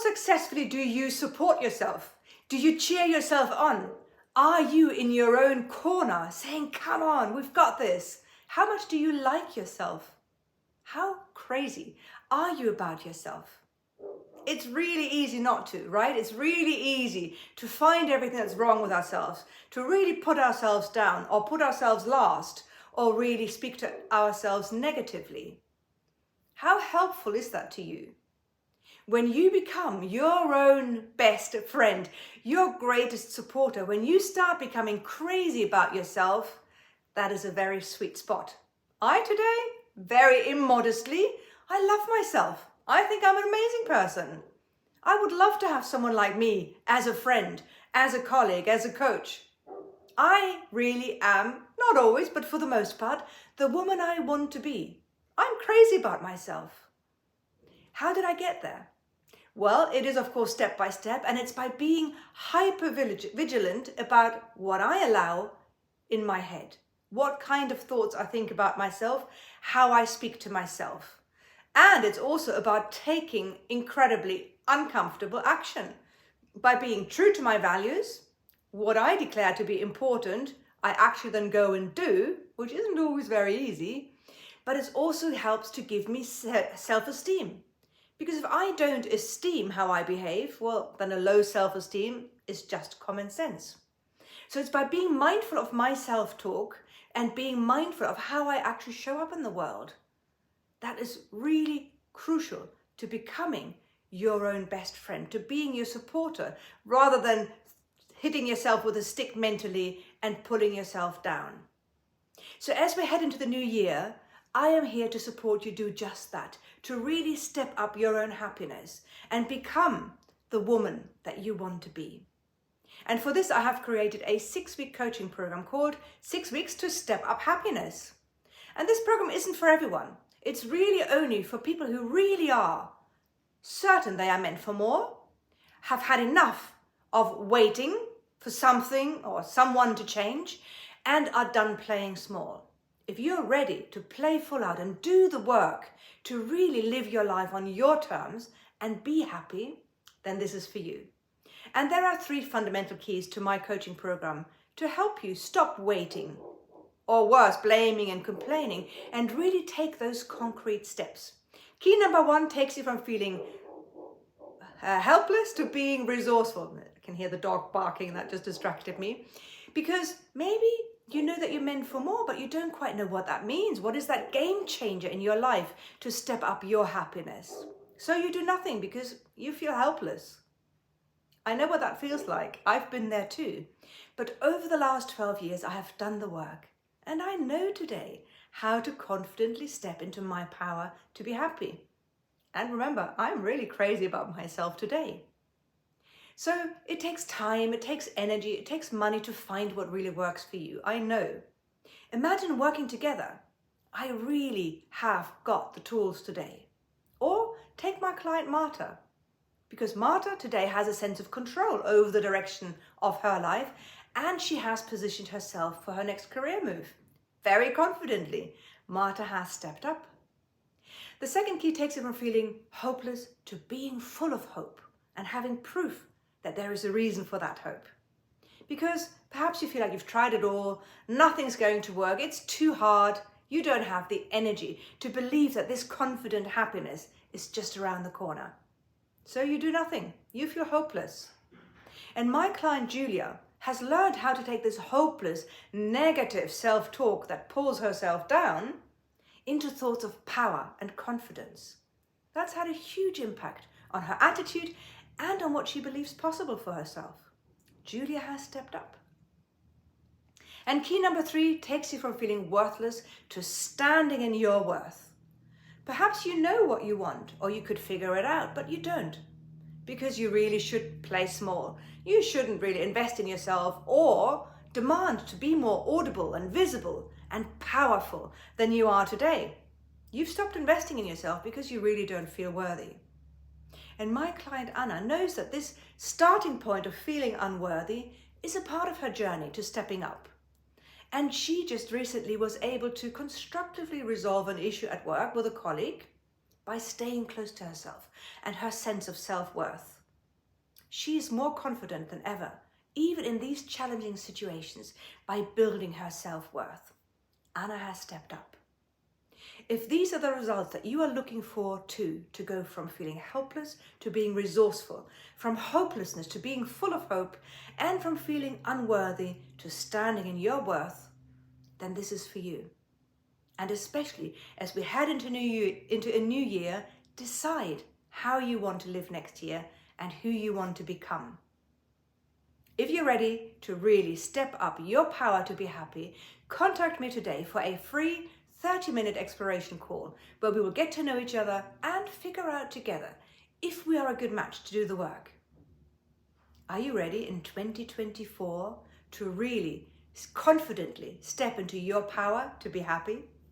successfully do you support yourself? Do you cheer yourself on? Are you in your own corner saying, come on, we've got this? How much do you like yourself? How crazy are you about yourself? It's really easy not to, right? It's really easy to find everything that's wrong with ourselves, to really put ourselves down or put ourselves last, or really speak to ourselves negatively. How helpful is that to you? When you become your own best friend, your greatest supporter, when you start becoming crazy about yourself, that is a very sweet spot. I today, very immodestly, I love myself. I think I'm an amazing person. I would love to have someone like me as a friend, as a colleague, as a coach. I really am, not always, but for the most part, the woman I want to be. I'm crazy about myself. How did I get there? Well, it is of course step by step, and it's by being hyper vigilant about what I allow in my head, what kind of thoughts I think about myself, how I speak to myself. And it's also about taking incredibly uncomfortable action by being true to my values. What I declare to be important, I actually then go and do, which isn't always very easy, but it also helps to give me self-esteem. Because if I don't esteem how I behave, well, then a low self-esteem is just common sense. So it's by being mindful of my self-talk and being mindful of how I actually show up in the world. That is really crucial to becoming your own best friend, to being your supporter, rather than hitting yourself with a stick mentally and pulling yourself down. So as we head into the new year, I am here to support you do just that, to really step up your own happiness and become the woman that you want to be. And for this, I have created a 6-week coaching program called 6 Weeks to Step Up Happiness. And this program isn't for everyone. It's really only for people who really are certain they are meant for more, have had enough of waiting for something or someone to change, and are done playing small. If you're ready to play full out and do the work to really live your life on your terms and be happy, then this is for you. And there are 3 fundamental keys to my coaching program to help you stop waiting, or worse, blaming and complaining, and really take those concrete steps. Key number 1 takes you from feeling helpless to being resourceful. I can hear the dog barking, that just distracted me. Because maybe you know that you're meant for more, but you don't quite know what that means. What is that game changer in your life to step up your happiness? So you do nothing because you feel helpless. I know what that feels like. I've been there too. But over the last 12 years, I have done the work. And I know today how to confidently step into my power to be happy. And remember, I'm really crazy about myself today. So it takes time, it takes energy, it takes money to find what really works for you. I know. Imagine working together. I really have got the tools today. Or take my client Marta. Because Marta today has a sense of control over the direction of her life, and she has positioned herself for her next career move. Very confidently, Marta has stepped up. The second key takes you from feeling hopeless to being full of hope and having proof that there is a reason for that hope. Because perhaps you feel like you've tried it all, nothing's going to work, it's too hard, you don't have the energy to believe that this confident happiness is just around the corner. So you do nothing, you feel hopeless. And my client Julia has learned how to take this hopeless, negative self-talk that pulls herself down into thoughts of power and confidence. That's had a huge impact on her attitude and on what she believes possible for herself. Julia has stepped up. And key number 3 takes you from feeling worthless to standing in your worth. Perhaps you know what you want, or you could figure it out, but you don't. Because you really should play small. You shouldn't really invest in yourself or demand to be more audible and visible and powerful than you are today. You've stopped investing in yourself because you really don't feel worthy. And my client Anna knows that this starting point of feeling unworthy is a part of her journey to stepping up. And she just recently was able to constructively resolve an issue at work with a colleague by staying close to herself and her sense of self-worth. She is more confident than ever, even in these challenging situations, by building her self-worth. Anna has stepped up. If these are the results that you are looking for too, to go from feeling helpless to being resourceful, from hopelessness to being full of hope, and from feeling unworthy to standing in your worth, then this is for you. And especially as we head into a new year, decide how you want to live next year and who you want to become. If you're ready to really step up your power to be happy, contact me today for a free 30-minute exploration call where we will get to know each other and figure out together if we are a good match to do the work. Are you ready in 2024 to really confidently step into your power to be happy?